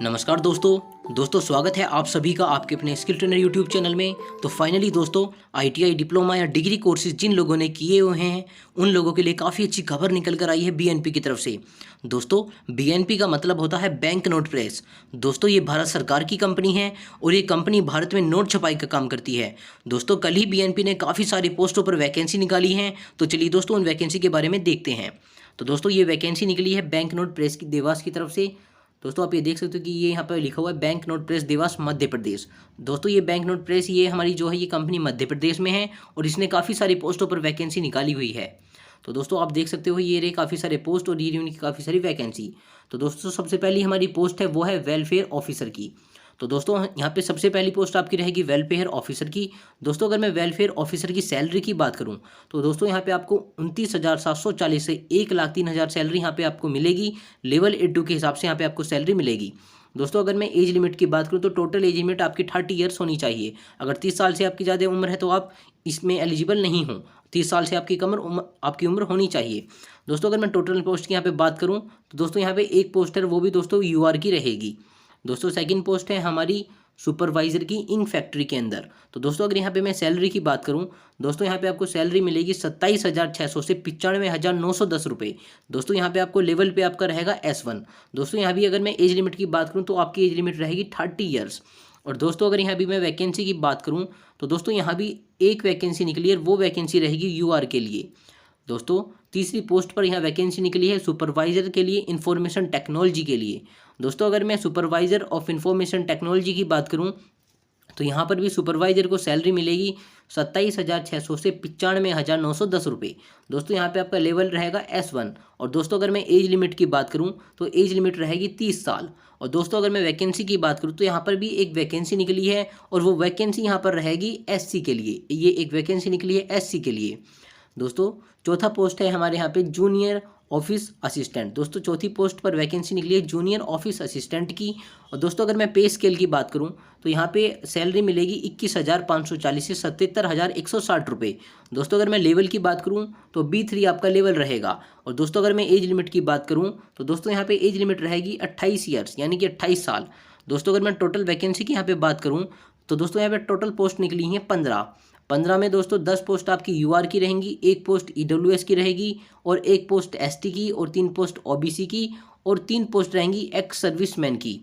नमस्कार दोस्तों स्वागत है आप सभी का आपके अपने स्किल ट्रेनर यूट्यूब चैनल में। तो फाइनली दोस्तों आईटीआई डिप्लोमा या डिग्री कोर्सेज जिन लोगों ने किए हुए हैं उन लोगों के लिए काफ़ी अच्छी खबर निकल कर आई है बीएनपी की तरफ से। दोस्तों बीएनपी का मतलब होता है बैंक नोट प्रेस। दोस्तों ये भारत सरकार की कंपनी है और ये कंपनी भारत में नोट छपाई का काम करती है। दोस्तों कल ही बीएनपी ने काफ़ी सारी पोस्टों पर वैकेंसी निकाली है, तो चलिए दोस्तों उन वैकेंसी के बारे में देखते हैं। तो दोस्तों ये वैकेंसी निकली है बैंक नोट प्रेस की देवास की तरफ से। दोस्तों आप ये देख सकते हो कि ये यहाँ पर लिखा हुआ है bank note press Dewas Madhya Pradesh. दोस्तों ये बैंक नोट प्रेस ये हमारी जो है ये कंपनी मध्य प्रदेश में है और इसने काफ़ी सारी पोस्टों पर वैकेंसी निकाली हुई है। तो दोस्तों आप देख सकते हो ये रहे काफ़ी सारे पोस्ट और ये उनकी काफ़ी सारी वैकेंसी। तो दोस्तों सबसे पहली हमारी पोस्ट है वो है वेलफेयर ऑफिसर की। तो दोस्तों यहाँ पे सबसे पहली पोस्ट आपकी रहेगी वेलफेयर ऑफिसर की। दोस्तों अगर मैं वेलफेयर ऑफिसर की सैलरी की बात करूँ तो दोस्तों यहाँ पे आपको 29,740 से 1,03,000 सैलरी यहाँ पे आपको मिलेगी। लेवल 82 के हिसाब से यहाँ पे आपको सैलरी मिलेगी। दोस्तों अगर मैं एज लिमिट की बात करूँ तो टोटल एज लिमिट आपकी 30 ईयर्स होनी चाहिए। अगर 30 साल से आपकी ज़्यादा उम्र है तो आप इसमें एलिजिबल नहीं हो। 30 साल से आपकी आपकी उम्र होनी चाहिए। दोस्तों अगर मैं टोटल पोस्ट की यहाँ पे बात करूँ तो दोस्तों यहाँ पे एक पोस्ट है वो भी दोस्तों यूआर की रहेगी। दोस्तों सेकंड पोस्ट है हमारी सुपरवाइजर की इंक फैक्ट्री के अंदर। तो दोस्तों अगर यहाँ पे मैं सैलरी की बात करूँ दोस्तों यहाँ पे आपको सैलरी मिलेगी 27,600 से 95,910 रुपये। दोस्तों यहाँ पे आपको लेवल पे आपका रहेगा S1। दोस्तों यहाँ भी अगर मैं एज लिमिट की बात करूँ तो आपकी एज लिमिट रहेगी 30 ईयर्स। और दोस्तों अगर यहाँ भी मैं वैकेंसी की बात करूँ तो दोस्तों यहाँ भी एक वैकेंसी निकली है, वो वैकेंसी रहेगी यूआर के लिए। दोस्तों तीसरी पोस्ट पर यहाँ वैकेंसी निकली है सुपरवाइजर के लिए इंफॉर्मेशन टेक्नोलॉजी के लिए। दोस्तों अगर मैं सुपरवाइजर ऑफ इंफॉर्मेशन टेक्नोलॉजी की बात करूँ तो यहाँ पर भी सुपरवाइजर को सैलरी मिलेगी 27,600 से 95,910 रुपये। दोस्तों यहाँ पे आपका लेवल रहेगा S1। और दोस्तों अगर मैं एज लिमिट की बात करूँ तो एज लिमिट रहेगी 30 साल। और दोस्तों अगर मैं वैकेंसी की बात करूँ तो यहाँ पर भी एक वैकेंसी निकली है और वो वैकेंसी यहाँ पर रहेगी SC के लिए। ये एक वैकेंसी निकली है SC के लिए। दोस्तों चौथा पोस्ट है हमारे यहाँ पे जूनियर ऑफिस असिस्टेंट। दोस्तों चौथी पोस्ट पर वैकेंसी निकली है जूनियर ऑफिस असिस्टेंट की। और दोस्तों अगर मैं पे स्केल की बात करूं तो यहाँ पे सैलरी मिलेगी 21,540 से 77,160 रुपये। दोस्तों अगर मैं लेवल की बात करूं तो B3 आपका लेवल रहेगा। और दोस्तों अगर मैं एज लिमिट की बात करूं तो दोस्तों यहाँ पे एज लिमिट रहेगी 28 ईयर्स यानी कि 28 साल। दोस्तों अगर मैं टोटल वैकेंसी की यहाँ पे बात करूँ तो दोस्तों यहाँ पे टोटल पोस्ट निकली हैं 15 में दोस्तों 10 पोस्ट आपकी यूआर की रहेंगी, एक पोस्ट ईडब्ल्यूएस की रहेगी और एक पोस्ट एसटी की और 3 पोस्ट ओबीसी की और 3 पोस्ट रहेंगी एक्स सर्विसमैन की।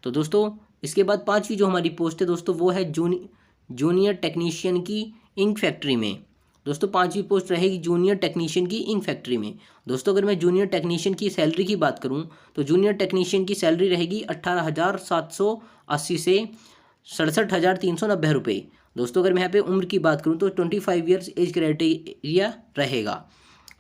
तो दोस्तों इसके बाद पांचवी जो हमारी पोस्ट है दोस्तों वो है जूनियर टेक्नीशियन की इंक फैक्ट्री में। दोस्तों पांचवी पोस्ट रहेगी जूनियर टेक्नीशियन की इंक फैक्ट्री में। दोस्तों अगर मैं जूनियर टेक्नीशियन की सैलरी की बात करूं तो जूनियर टेक्नीशियन की सैलरी रहेगी 18,780 से 67,390 रुपये। दोस्तों अगर मैं यहाँ पे उम्र की बात करूँ तो 25 ईयर्स एज क्राइटेरिया रहेगा।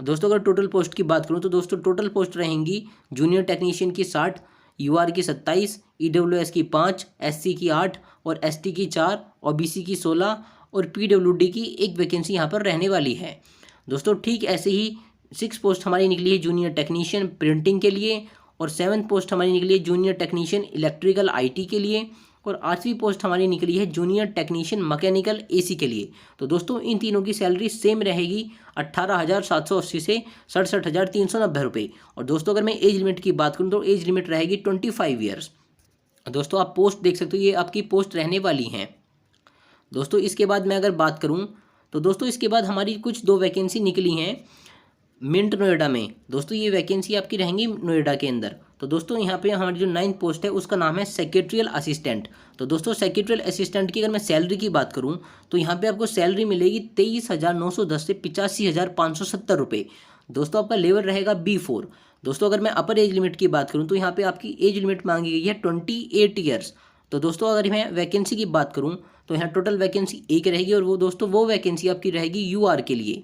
दोस्तों अगर टोटल पोस्ट की बात करूँ तो दोस्तों टोटल पोस्ट रहेंगी जूनियर टेक्नीशियन की 60, यूआर की 27, ईडब्ल्यूएस की 5, एससी की 8 और एसटी की 4, ओबीसी की 16 और पीडब्ल्यूडी की एक वैकेंसी यहाँ पर रहने वाली है। दोस्तों ठीक ऐसे ही 6 पोस्ट हमारी निकली है जूनियर टेक्नीशियन प्रिंटिंग के लिए और 7th पोस्ट हमारी निकली है जूनियर टेक्नीशियन इलेक्ट्रिकल आईटी के लिए और 8वीं पोस्ट हमारी निकली है जूनियर टेक्नीशियन मैकेनिकल एसी के लिए। तो दोस्तों इन तीनों की सैलरी सेम रहेगी 18,780 से 67,390 रुपये। और दोस्तों अगर मैं एज लिमिट की बात करूं तो एज लिमिट रहेगी 25 ईयर्स। दोस्तों आप पोस्ट देख सकते हो ये आपकी पोस्ट रहने वाली हैं। दोस्तों इसके बाद मैं अगर बात करूँ तो दोस्तों इसके बाद हमारी कुछ 2 वैकेंसी निकली हैं मिंट नोएडा में। दोस्तों ये वैकेंसी आपकी रहेंगी नोएडा के अंदर। तो दोस्तों यहाँ पे हमारी जो 9th पोस्ट है उसका नाम है सेक्रेटरियल असिस्टेंट। तो दोस्तों सेक्रेटरियल असिस्टेंट की अगर मैं सैलरी की बात करूँ तो यहाँ पे आपको सैलरी मिलेगी 23,910 से 85,570 रुपये। दोस्तों आपका लेवल रहेगा B4। दोस्तों अगर मैं अपर एज लिमिट की बात करूँ तो यहाँ पे आपकी एज लिमिट मांगी गई है 28 ईयर्स। तो दोस्तों अगर मैं वैकेंसी की बात करूँ तो यहाँ टोटल वैकेंसी एक रहेगी और वो दोस्तों वो वैकेंसी आपकी रहेगी यूआर के लिए।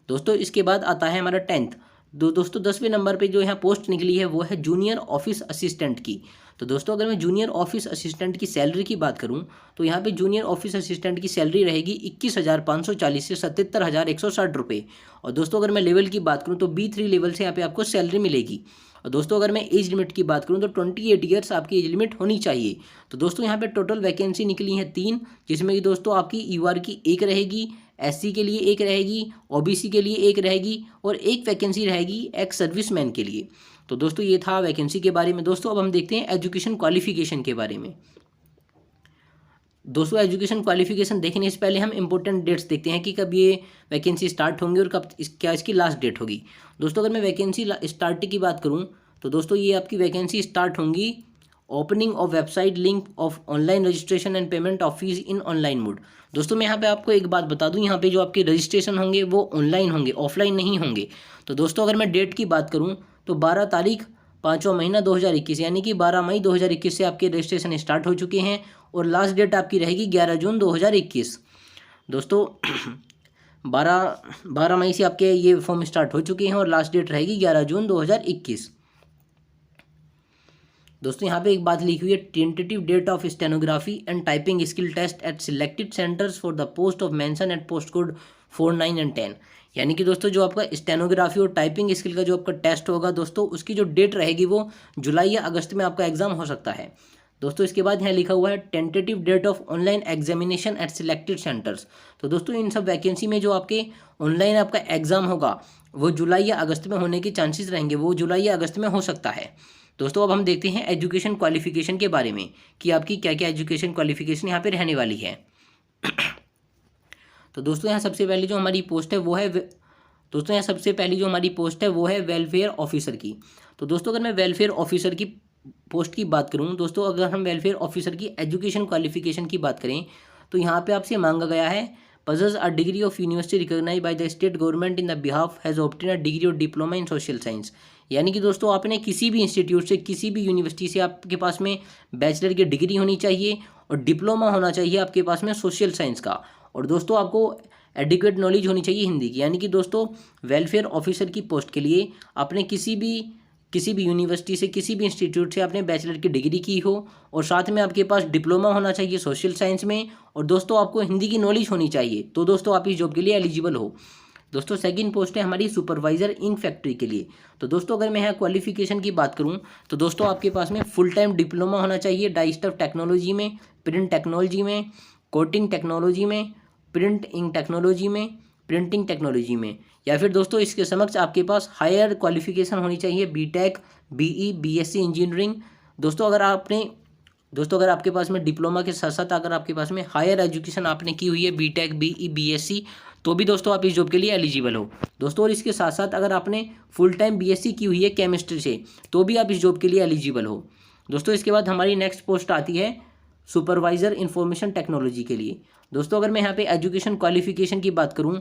दोस्तों इसके बाद आता है हमारा 10th। दोस्तों 10वें नंबर पे जो यहाँ पोस्ट निकली है वो है जूनियर ऑफिस असिस्टेंट की। तो दोस्तों अगर मैं जूनियर ऑफिस असिस्टेंट की सैलरी की बात करूँ तो यहाँ पे जूनियर ऑफिस असिस्टेंट की सैलरी रहेगी 21,540 से 77,160 रुपये। और दोस्तों अगर मैं लेवल की बात करूँ तो B3 लेवल से यहाँ पे आपको सैलरी मिलेगी। और दोस्तों अगर मैं एज लिमिट की बात करूँ तो 28 ईयर्स आपकी एज लिमिट होनी चाहिए। तो दोस्तों यहाँ पे टोटल वैकेंसी निकली है 3, जिसमें कि दोस्तों आपकी यूआर की एक रहेगी, एससी के लिए एक रहेगी, ओबीसी के लिए एक रहेगी और एक वैकेंसी रहेगी एक्स सर्विसमैन के लिए। तो दोस्तों ये था वैकेंसी के बारे में। दोस्तों अब हम देखते हैं एजुकेशन क्वालिफिकेशन के बारे में। दोस्तों एजुकेशन क्वालिफिकेशन देखने से पहले हम इंपॉर्टेंट डेट्स देखते हैं कि कब ये वैकेंसी स्टार्ट होंगी और कब क्या इसकी लास्ट डेट होगी। दोस्तों अगर मैं वैकेंसी स्टार्ट की बात करूं तो दोस्तों ये आपकी वैकेंसी स्टार्ट होंगी opening of website link of online registration and payment of fees in online mode. दोस्तों मैं यहाँ पे आपको एक बात बता दूँ, यहाँ पे जो आपके रजिस्ट्रेशन होंगे वो ऑनलाइन होंगे, ऑफलाइन नहीं होंगे। तो दोस्तों अगर मैं डेट की बात करूँ तो 12 तारीख 5वां महीना 2021 यानी कि 12 मई 2021 से आपके रजिस्ट्रेशन स्टार्ट हो चुके हैं और लास्ट डेट आपकी रहेगी 11 जून 2021। दोस्तों 12 मई से आपके ये फॉर्म स्टार्ट हो चुके हैं और लास्ट डेट रहेगी 11 जून 2021। दोस्तों यहाँ पे एक बात लिखी हुई है, tentative date of stenography and typing skill test at selected centres for the post of mention at post code 4, 9 and 10। यानी कि दोस्तों जो आपका स्टेनोग्राफी और टाइपिंग स्किल का जो आपका टेस्ट होगा दोस्तों उसकी जो डेट रहेगी वो जुलाई या अगस्त में आपका एग्जाम हो सकता है। दोस्तों इसके बाद यहाँ लिखा हुआ है tentative date of online examination at selected centres. तो दोस्तों इन सब वैकेंसी में जो आपके ऑनलाइन आपका एग्जाम होगा वो जुलाई या अगस्त में होने के चांसेस रहेंगे, वो जुलाई या अगस्त में हो सकता है। दोस्तों अब हम देखते हैं एजुकेशन क्वालिफिकेशन के बारे में कि आपकी क्या क्या एजुकेशन क्वालिफिकेशन यहाँ पे रहने वाली है। तो दोस्तों यहाँ सबसे पहले जो हमारी पोस्ट है वो है वेलफेयर ऑफिसर की। तो दोस्तों अगर मैं वेलफेयर ऑफिसर की पोस्ट की बात करूँ, दोस्तों अगर हम वेलफेयर ऑफिसर की एजुकेशन क्वालिफिकेशन की बात करें तो यहाँ पे आपसे मांगा गया है possess a degree of university recognized by the state government in the behalf has obtained a degree or diploma in social science। यानी कि दोस्तों आपने किसी भी इंस्टीट्यूट से, किसी भी यूनिवर्सिटी से आपके पास में बैचलर की डिग्री होनी चाहिए और डिप्लोमा होना चाहिए आपके पास में सोशल साइंस का। और दोस्तों आपको एडिक्वेट नॉलेज होनी चाहिए हिंदी की। यानी कि दोस्तों वेलफेयर ऑफिसर की पोस्ट के लिए आपने किसी भी यूनिवर्सिटी से, किसी भी इंस्टीट्यूट से आपने बैचलर की डिग्री की हो और साथ में आपके पास डिप्लोमा होना चाहिए सोशल साइंस में और दोस्तों आपको हिंदी की नॉलेज होनी चाहिए, तो दोस्तों आप इस जॉब के लिए एलिजिबल हो। दोस्तों सेकंड पोस्ट है हमारी सुपरवाइजर इन फैक्ट्री के लिए। तो दोस्तों अगर मैं यहाँ क्वालिफिकेशन की बात करूँ तो दोस्तों आपके पास में फुल टाइम डिप्लोमा होना चाहिए डाई स्टफ टेक्नोलॉजी में, प्रिंट टेक्नोलॉजी में, कोटिंग टेक्नोलॉजी में, प्रिंट इंक टेक्नोलॉजी में, प्रिंटिंग टेक्नोलॉजी में, या फिर दोस्तों इसके समक्ष आपके पास हायर क्वालिफिकेशन होनी चाहिए बीटेक, बीई, बीएससी इंजीनियरिंग। दोस्तों अगर आपके पास में डिप्लोमा के साथ साथ अगर आपके पास में हायर एजुकेशन आपने की हुई है बीटेक, बीई, बीएससी, तो भी दोस्तों आप इस जॉब के लिए एलिजिबल हो। दोस्तों और इसके साथ साथ अगर आपने फुल टाइम बीएससी की हुई है केमिस्ट्री से तो भी आप इस जॉब के लिए एलिजिबल हो। दोस्तों इसके बाद हमारी नेक्स्ट पोस्ट आती है सुपरवाइजर इंफॉर्मेशन टेक्नोलॉजी के लिए। दोस्तों अगर मैं यहाँ पे एजुकेशन क्वालिफिकेशन की बात करूँ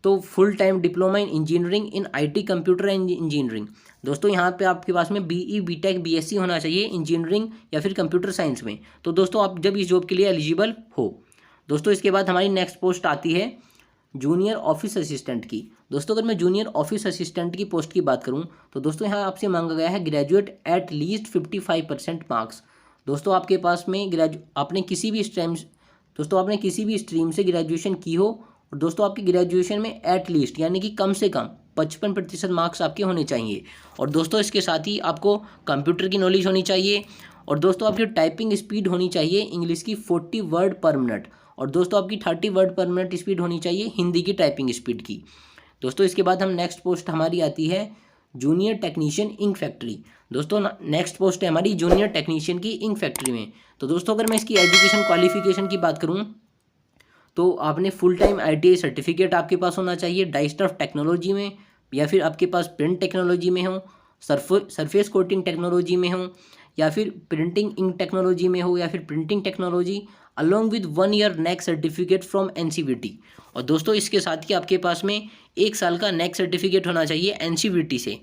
तो full time diploma in engineering in IT computer and engineering. दोस्तों यहाँ पे आपके पास में बीई, बीटेक, बीएससी होना चाहिए इंजीनियरिंग या फिर कंप्यूटर साइंस में, तो दोस्तों आप जब इस जॉब के लिए एलिजिबल हो। दोस्तों इसके बाद हमारी नेक्स्ट पोस्ट आती है जूनियर ऑफिस असिस्टेंट की। दोस्तों अगर मैं जूनियर ऑफिस असिस्टेंट की पोस्ट की बात करूँ तो दोस्तों यहाँ आपसे मांगा गया है ग्रेजुएट एट लीस्ट 55% मार्क्स। दोस्तों आपके पास में आपने किसी भी स्ट्रीम से ग्रेजुएशन की हो और दोस्तों आपकी ग्रेजुएशन में एट लीस्ट यानी कि कम से कम 55% मार्क्स आपके होने चाहिए। और दोस्तों इसके साथ ही आपको कंप्यूटर की नॉलेज होनी चाहिए और दोस्तों आपकी टाइपिंग स्पीड होनी चाहिए इंग्लिश की 40 वर्ड पर मिनट और दोस्तों आपकी 30 वर्ड पर मिनट स्पीड होनी चाहिए हिंदी की टाइपिंग स्पीड की। दोस्तों इसके बाद हम नेक्स्ट पोस्ट हमारी आती है जूनियर टेक्नीशियन इंक फैक्ट्री। दोस्तों नेक्स्ट पोस्ट है हमारी जूनियर टेक्नीशियन की इंक फैक्ट्री में। तो दोस्तों अगर मैं इसकी एजुकेशन क्वालिफिकेशन की बात करूँ तो आपने फुल टाइम आईटीआई सर्टिफिकेट आपके पास होना चाहिए डाई स्टफ टेक्नोलॉजी में, या फिर आपके पास प्रिंट टेक्नोलॉजी में हो, सरफेस कोटिंग टेक्नोलॉजी में हो, या फिर प्रिंटिंग इंक टेक्नोलॉजी में हो, या फिर printing technology along with 1 year neck certificate from NCVT. और दोस्तों इसके साथ ही आपके पास में 1 साल का नेक सर्टिफिकेट होना चाहिए एनसीवीटी से।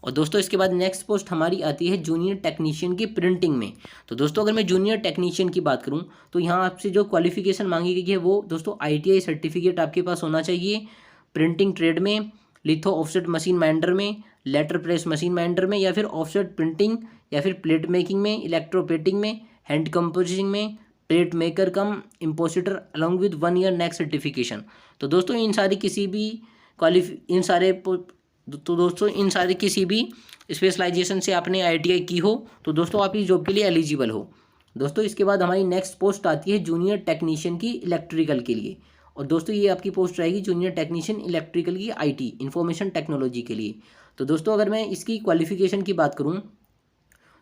और दोस्तों इसके बाद नेक्स्ट पोस्ट हमारी आती है जूनियर टेक्नीशियन की प्रिंटिंग में। तो दोस्तों अगर मैं जूनियर टेक्नीशियन की बात करूं तो यहाँ आपसे जो क्वालिफिकेशन मांगी गई है वो दोस्तों आईटीआई सर्टिफिकेट आपके पास होना चाहिए प्रिंटिंग ट्रेड में, लिथो ऑफसेट मशीन माइंडर में, लेटर प्रेस मशीन माइंडर में, या फिर ऑफसेट प्रिंटिंग, या फिर प्लेट मेकिंग में, इलेक्ट्रोप्लेटिंग में, हैंड कंपोजिंग में, plate maker cum impositor along with 1 year NAC certification. तो दोस्तों इन सारी किसी भी स्पेशलाइजेशन से आपने आईटीआई की हो तो दोस्तों आप इस जॉब के लिए एलिजिबल हो। दोस्तों इसके बाद हमारी नेक्स्ट पोस्ट आती है जूनियर टेक्नीशियन की इलेक्ट्रिकल के लिए। और दोस्तों ये आपकी पोस्ट रहेगी जूनियर टेक्नीशियन इलेक्ट्रिकल की आईटी इंफॉर्मेशन टेक्नोलॉजी के लिए। तो दोस्तों अगर मैं इसकी क्वालिफ़िकेशन की बात करूँ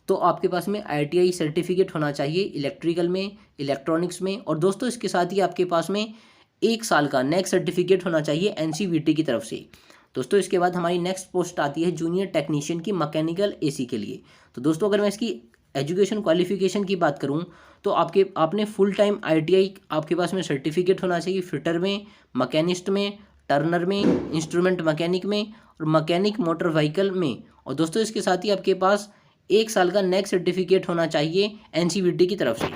तो आपके पास में ITI सर्टिफिकेट होना चाहिए इलेक्ट्रिकल में, इलेक्ट्रॉनिक्स में, और दोस्तों इसके साथ ही आपके पास में 1 साल का नेक सर्टिफिकेट होना चाहिए NCVT की तरफ से। दोस्तों इसके बाद हमारी नेक्स्ट पोस्ट आती है जूनियर टेक्नीशियन की मैकेनिकल AC के लिए। तो दोस्तों अगर मैं इसकी एजुकेशन क्वालिफिकेशन की बात करूं तो आपने फुल टाइम ITI आपके पास में सर्टिफिकेट होना चाहिए फिटर में, मैकेनिस्ट में, टर्नर में, इंस्ट्रूमेंट मैकेनिक में और मैकेनिक मोटर व्हीकल में। और दोस्तों इसके साथ ही आपके पास 1 साल का नेक सर्टिफिकेट होना चाहिए NCVT की तरफ से।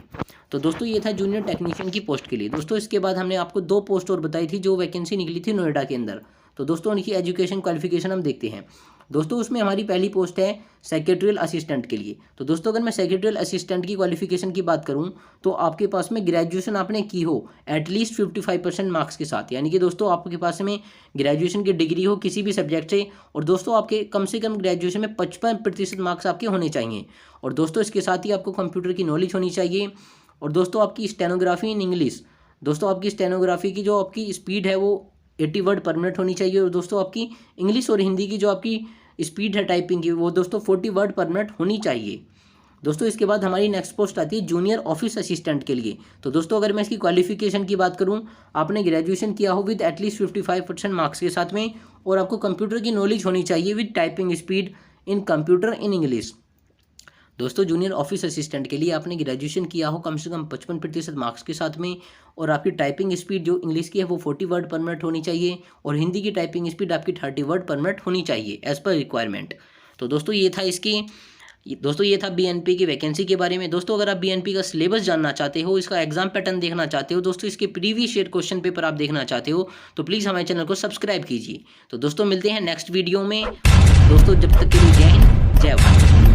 तो दोस्तों ये था जूनियर टेक्नीशियन की पोस्ट के लिए। दोस्तों इसके बाद हमने आपको 2 पोस्ट और बताई थी जो वैकेंसी निकली थी नोएडा के अंदर। तो दोस्तों उनकी एजुकेशन क्वालिफिकेशन हम देखते हैं। दोस्तों उसमें हमारी पहली पोस्ट है सेक्रेटरियल असिस्टेंट के लिए। तो दोस्तों अगर मैं सेक्रेटरियल असिस्टेंट की क्वालिफिकेशन की बात करूं तो आपके पास में ग्रेजुएशन आपने की हो एटलीस्ट 55% मार्क्स के साथ, यानी कि दोस्तों आपके पास में ग्रेजुएशन की डिग्री हो किसी भी सब्जेक्ट से, और दोस्तों आपके कम से कम ग्रेजुएशन में 55% मार्क्स आपके होने चाहिए। और दोस्तों इसके साथ ही आपको कंप्यूटर की नॉलेज होनी चाहिए। और दोस्तों आपकी स्टेनोग्राफी इन इंग्लिश, दोस्तों आपकी स्टेनोग्राफी की जो आपकी स्पीड है वो 80 वर्ड पर मिनट होनी चाहिए। और दोस्तों आपकी इंग्लिश और हिंदी की जो आपकी स्पीड है टाइपिंग की वो दोस्तों 40 वर्ड पर मिनट होनी चाहिए। दोस्तों इसके बाद हमारी नेक्स्ट पोस्ट आती है जूनियर ऑफिस असिस्टेंट के लिए। तो दोस्तों अगर मैं इसकी क्वालिफिकेशन की बात करूं, आपने ग्रेजुएशन किया हो विद एटलीस्ट 55% मार्क्स के साथ में, और आपको कंप्यूटर की नॉलेज होनी चाहिए with typing speed in computer in English. दोस्तों जूनियर ऑफिस असिस्टेंट के लिए आपने ग्रेजुएशन किया हो कम से कम 55% मार्क्स के साथ में, और आपकी टाइपिंग स्पीड जो इंग्लिश की है वो 40 वर्ड पर मिनट होनी चाहिए, और हिंदी की टाइपिंग स्पीड आपकी 30 वर्ड पर मिनट होनी चाहिए एज पर रिक्वायरमेंट। तो दोस्तों ये था BNP की वैकेंसी के बारे में। दोस्तों अगर आप BNP का सिलेबस जानना चाहते हो, इसका एग्जाम पैटर्न देखना चाहते हो, दोस्तों इसके प्रीवियस ईयर क्वेश्चन पेपर आप देखना चाहते हो, तो प्लीज़ हमारे चैनल को सब्सक्राइब कीजिए। तो दोस्तों मिलते हैं नेक्स्ट वीडियो में। दोस्तों जब तक के लिए जय हिंद, जय भारत।